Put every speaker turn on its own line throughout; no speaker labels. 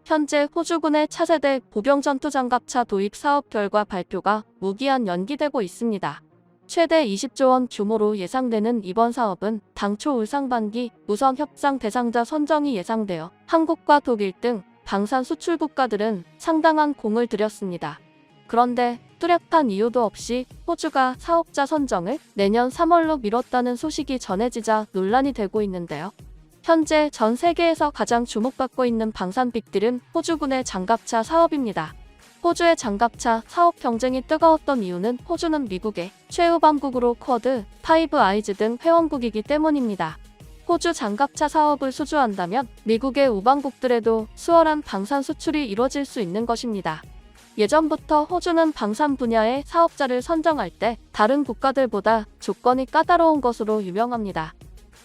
현재 호주군의 차세대 보병 전투장갑차 도입 사업 결과 발표가 무기한 연기되고 있습니다. 최대 20조 원 규모로 예상되는 이번 사업은 당초 올 상반기 우선 협상 대상자 선정이 예상되어 한국과 독일 등 방산 수출 국가들은 상당한 공을 들였습니다. 그런데 뚜렷한 이유도 없이 호주가 사업자 선정을 내년 3월로 미뤘다는 소식이 전해지자 논란이 되고 있는데요. 현재 전 세계에서 가장 주목받고 있는 방산 빅딜은 호주군의 장갑차 사업입니다. 호주의 장갑차 사업 경쟁이 뜨거웠던 이유는 호주는 미국의 최우방국으로 쿼드, 파이브 아이즈 등 회원국이기 때문입니다. 호주 장갑차 사업을 수주한다면 미국의 우방국들에도 수월한 방산 수출이 이뤄질 수 있는 것입니다. 예전부터 호주는 방산 분야의 사업자를 선정할 때 다른 국가들보다 조건이 까다로운 것으로 유명합니다.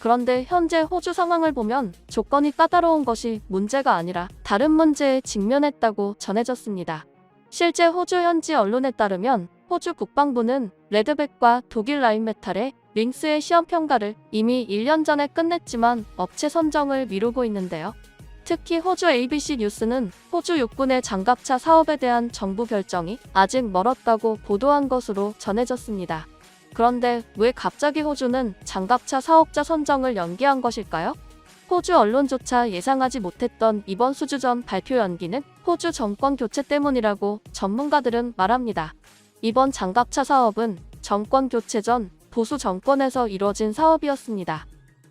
그런데 현재 호주 상황을 보면 조건이 까다로운 것이 문제가 아니라 다른 문제에 직면했다고 전해졌습니다. 실제 호주 현지 언론에 따르면 호주 국방부는 레드백과 독일 라인메탈의 링스의 시험 평가를 이미 1년 전에 끝냈지만 업체 선정을 미루고 있는데요. 특히 호주 ABC 뉴스는 호주 육군의 장갑차 사업에 대한 정부 결정이 아직 멀었다고 보도한 것으로 전해졌습니다. 그런데 왜 갑자기 호주는 장갑차 사업자 선정을 연기한 것일까요? 호주 언론조차 예상하지 못했던 이번 수주전 발표 연기는 호주 정권 교체 때문이라고 전문가들은 말합니다. 이번 장갑차 사업은 정권 교체 전 보수 정권에서 이뤄진 사업이었습니다.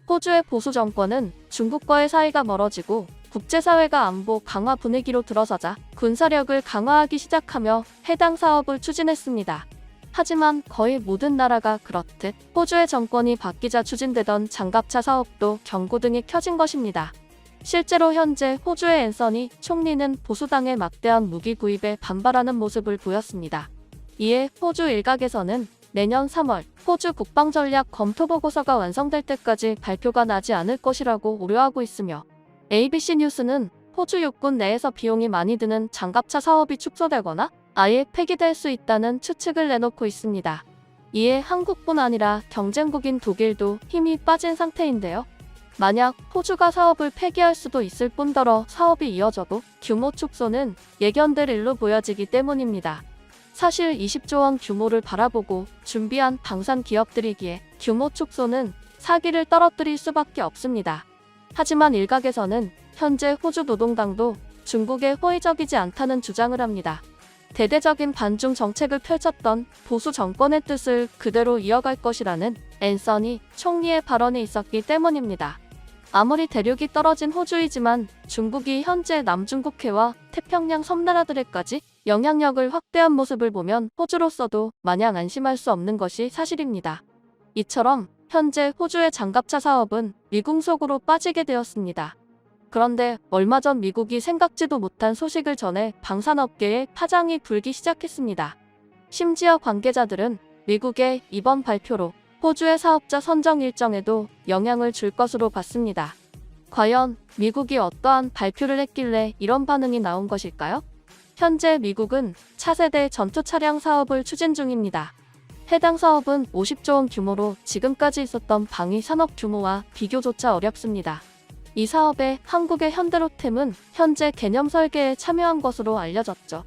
호주의 보수 정권은 중국과의 사이가 멀어지고 국제사회가 안보 강화 분위기로 들어서자 군사력을 강화하기 시작하며 해당 사업을 추진했습니다. 하지만 거의 모든 나라가 그렇듯 호주의 정권이 바뀌자 추진되던 장갑차 사업도 경고등이 켜진 것입니다. 실제로 현재 호주의 앤서니 총리는 보수당의 막대한 무기 구입에 반발하는 모습을 보였습니다. 이에 호주 일각에서는 내년 3월 호주 국방전략 검토보고서가 완성될 때까지 발표가 나지 않을 것이라고 우려하고 있으며 ABC 뉴스는 호주 육군 내에서 비용이 많이 드는 장갑차 사업이 축소되거나 아예 폐기될 수 있다는 추측을 내놓고 있습니다. 이에 한국뿐 아니라 경쟁국인 독일도 힘이 빠진 상태인데요. 만약 호주가 사업을 폐기할 수도 있을 뿐더러 사업이 이어져도 규모 축소는 예견될 일로 보여지기 때문입니다. 사실 20조 원 규모를 바라보고 준비한 방산 기업들이기에 규모 축소는 사기를 떨어뜨릴 수밖에 없습니다. 하지만 일각에서는 현재 호주 노동당도 중국에 호의적이지 않다는 주장을 합니다. 대대적인 반중 정책을 펼쳤던 보수 정권의 뜻을 그대로 이어갈 것이라는 앤서니 총리의 발언이 있었기 때문입니다. 아무리 대륙이 떨어진 호주이지만 중국이 현재 남중국해와 태평양 섬나라들에까지 영향력을 확대한 모습을 보면 호주로서도 마냥 안심할 수 없는 것이 사실입니다. 이처럼 현재 호주의 장갑차 사업은 미궁 속으로 빠지게 되었습니다. 그런데 얼마 전 미국이 생각지도 못한 소식을 전해 방산업계에 파장이 불기 시작했습니다. 심지어 관계자들은 미국의 이번 발표로 호주의 사업자 선정 일정에도 영향을 줄 것으로 봤습니다. 과연 미국이 어떠한 발표를 했길래 이런 반응이 나온 것일까요? 현재 미국은 차세대 전투 차량 사업을 추진 중입니다. 해당 사업은 50조 원 규모로 지금까지 있었던 방위 산업 규모와 비교조차 어렵습니다. 이 사업에 한국의 현대로템은 현재 개념 설계에 참여한 것으로 알려졌죠.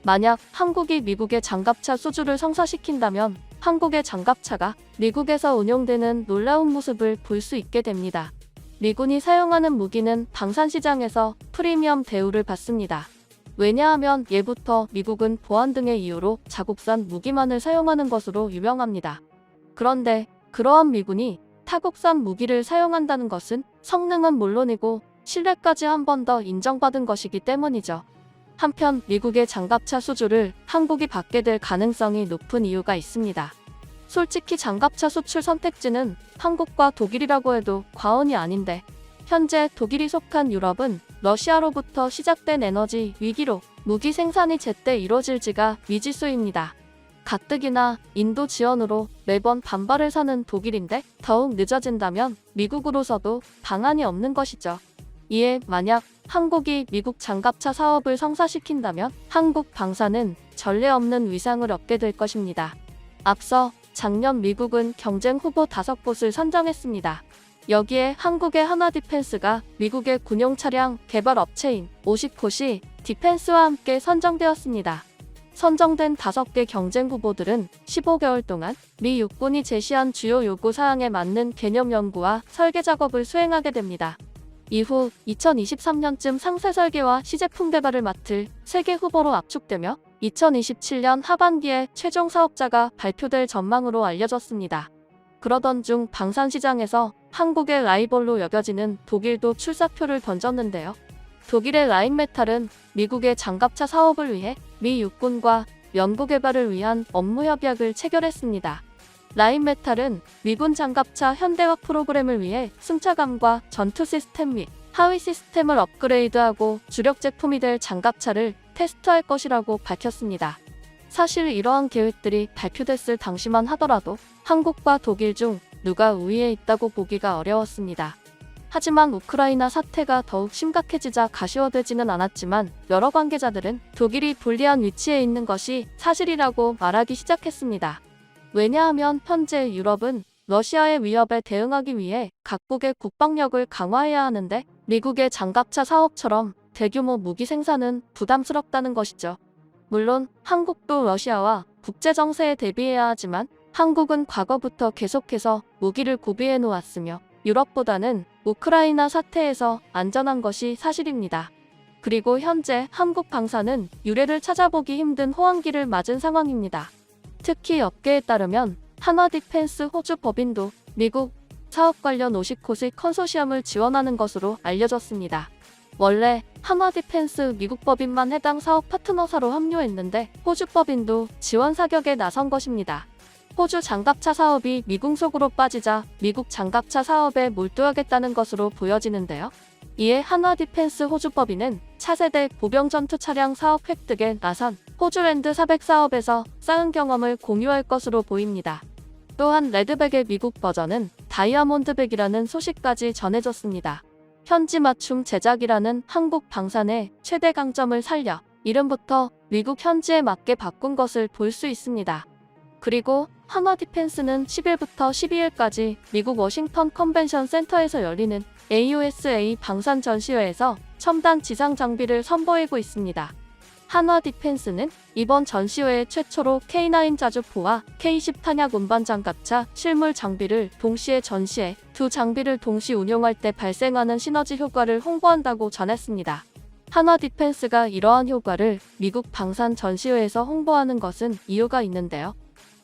만약 한국이 미국의 장갑차 수주를 성사시킨다면 한국의 장갑차가 미국에서 운용되는 놀라운 모습을 볼 수 있게 됩니다. 미군이 사용하는 무기는 방산시장에서 프리미엄 대우를 받습니다. 왜냐하면 예부터 미국은 보안 등의 이유로 자국산 무기만을 사용하는 것으로 유명합니다. 그런데 그러한 미군이 타국산 무기를 사용한다는 것은 성능은 물론이고 신뢰까지 한 번 더 인정받은 것이기 때문이죠. 한편 미국의 장갑차 수주를 한국이 받게 될 가능성이 높은 이유가 있습니다. 솔직히 장갑차 수출 선택지는 한국과 독일이라고 해도 과언이 아닌데 현재 독일이 속한 유럽은 러시아로부터 시작된 에너지 위기로 무기 생산이 제때 이뤄질지가 미지수입니다. 가뜩이나 인도 지원으로 매번 반발을 사는 독일인데 더욱 늦어진다면 미국으로서도 방안이 없는 것이죠. 이에 만약 한국이 미국 장갑차 사업을 성사시킨다면 한국 방산은 전례 없는 위상을 얻게 될 것입니다. 앞서 작년 미국은 경쟁 후보 5곳을 선정했습니다. 여기에 한국의 한화디펜스가 미국의 군용 차량 개발 업체인 오시코시 디펜스와 함께 선정되었습니다. 선정된 5개 경쟁 후보들은 15개월 동안 미 육군이 제시한 주요 요구 사항에 맞는 개념 연구와 설계 작업을 수행하게 됩니다. 이후 2023년쯤 상세 설계와 시제품 개발을 맡을 3개 후보로 압축되며 2027년 하반기에 최종 사업자가 발표될 전망으로 알려졌습니다. 그러던 중 방산시장에서 한국의 라이벌로 여겨지는 독일도 출사표를 던졌는데요. 독일의 라인메탈은 미국의 장갑차 사업을 위해 미 육군과 연구개발을 위한 업무 협약을 체결했습니다. 라인메탈은 미군 장갑차 현대화 프로그램을 위해 승차감과 전투 시스템 및 하위 시스템을 업그레이드하고 주력 제품이 될 장갑차를 테스트할 것이라고 밝혔습니다. 사실 이러한 계획들이 발표됐을 당시만 하더라도 한국과 독일 중 누가 우위에 있다고 보기가 어려웠습니다. 하지만 우크라이나 사태가 더욱 심각해지자 가시화되지는 않았지만 여러 관계자들은 독일이 불리한 위치에 있는 것이 사실이라고 말하기 시작했습니다. 왜냐하면 현재 유럽은 러시아의 위협에 대응하기 위해 각국의 국방력을 강화해야 하는데 미국의 장갑차 사업처럼 대규모 무기 생산은 부담스럽다는 것이죠. 물론 한국도 러시아와 국제 정세에 대비해야 하지만 한국은 과거부터 계속해서 무기를 구비해 놓았으며 유럽보다는 우크라이나 사태에서 안전한 것이 사실입니다. 그리고 현재 한국 방산은 유례를 찾아보기 힘든 호황기를 맞은 상황입니다. 특히 업계에 따르면 한화디펜스 호주 법인도 미국 사업 관련 오시코시 컨소시엄을 지원하는 것으로 알려졌습니다. 원래 한화디펜스 미국 법인만 해당 사업 파트너사로 합류했는데 호주 법인도 지원 사격에 나선 것입니다. 호주 장갑차 사업이 미궁 속으로 빠지자 미국 장갑차 사업에 몰두하겠다는 것으로 보여지는데요. 이에 한화디펜스 호주법인은 차세대 보병전투 차량 사업 획득에 나선 호주랜드 400 사업에서 쌓은 경험을 공유할 것으로 보입니다. 또한 레드백의 미국 버전은 다이아몬드백이라는 소식까지 전해졌습니다. 현지 맞춤 제작이라는 한국 방산의 최대 강점을 살려 이름부터 미국 현지에 맞게 바꾼 것을 볼 수 있습니다. 그리고 한화디펜스는 10일부터 12일까지 미국 워싱턴 컨벤션 센터에서 열리는 AUSA 방산 전시회에서 첨단 지상 장비를 선보이고 있습니다. 한화디펜스는 이번 전시회에 최초로 K9 자주포와 K10 탄약 운반 장갑차 실물 장비를 동시에 전시해 두 장비를 동시 운용할 때 발생하는 시너지 효과를 홍보한다고 전했습니다. 한화디펜스가 이러한 효과를 미국 방산 전시회에서 홍보하는 것은 이유가 있는데요.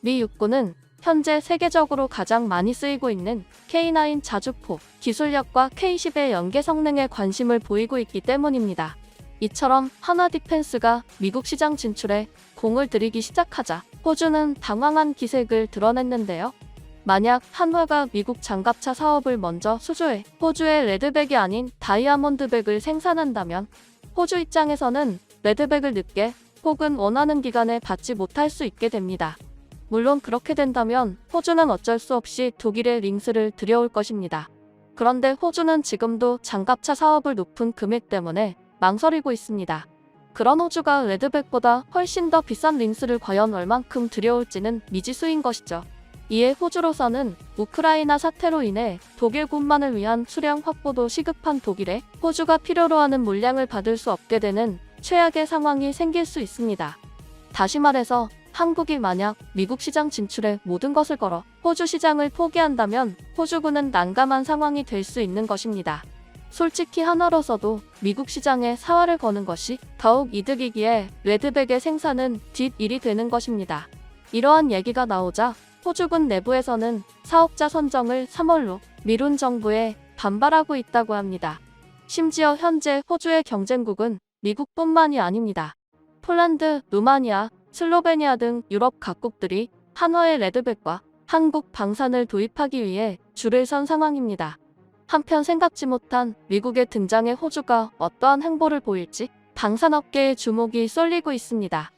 미 육군은 현재 세계적으로 가장 많이 쓰이고 있는 K9 자주포 기술력과 K10의 연계 성능에 관심을 보이고 있기 때문입니다. 이처럼 한화디펜스가 미국 시장 진출에 공을 들이기 시작하자 호주는 당황한 기색을 드러냈는데요. 만약 한화가 미국 장갑차 사업을 먼저 수주해 호주의 레드백이 아닌 다이아몬드백을 생산한다면 호주 입장에서는 레드백을 늦게 혹은 원하는 기간에 받지 못할 수 있게 됩니다. 물론 그렇게 된다면 호주는 어쩔 수 없이 독일의 링스를 들여올 것입니다. 그런데 호주는 지금도 장갑차 사업을 높은 금액 때문에 망설이고 있습니다. 그런 호주가 레드백보다 훨씬 더 비싼 링스를 과연 얼만큼 들여올지는 미지수인 것이죠. 이에 호주로서는 우크라이나 사태로 인해 독일군만을 위한 수량 확보도 시급한 독일에 호주가 필요로 하는 물량을 받을 수 없게 되는 최악의 상황이 생길 수 있습니다. 다시 말해서 한국이 만약 미국 시장 진출에 모든 것을 걸어 호주 시장을 포기한다면 호주군은 난감한 상황이 될 수 있는 것입니다. 솔직히 한화로서도 미국 시장에 사활을 거는 것이 더욱 이득이기에 레드백의 생산은 뒷일이 되는 것입니다. 이러한 얘기가 나오자 호주군 내부에서는 사업자 선정을 3월로 미룬 정부에 반발하고 있다고 합니다. 심지어 현재 호주의 경쟁국은 미국뿐만이 아닙니다. 폴란드, 루마니아, 슬로베니아 등 유럽 각국들이 한화의 레드백과 한국 방산을 도입하기 위해 줄을 선 상황입니다. 한편 생각지 못한 미국의 등장에 호주가 어떠한 행보를 보일지 방산업계의 주목이 쏠리고 있습니다.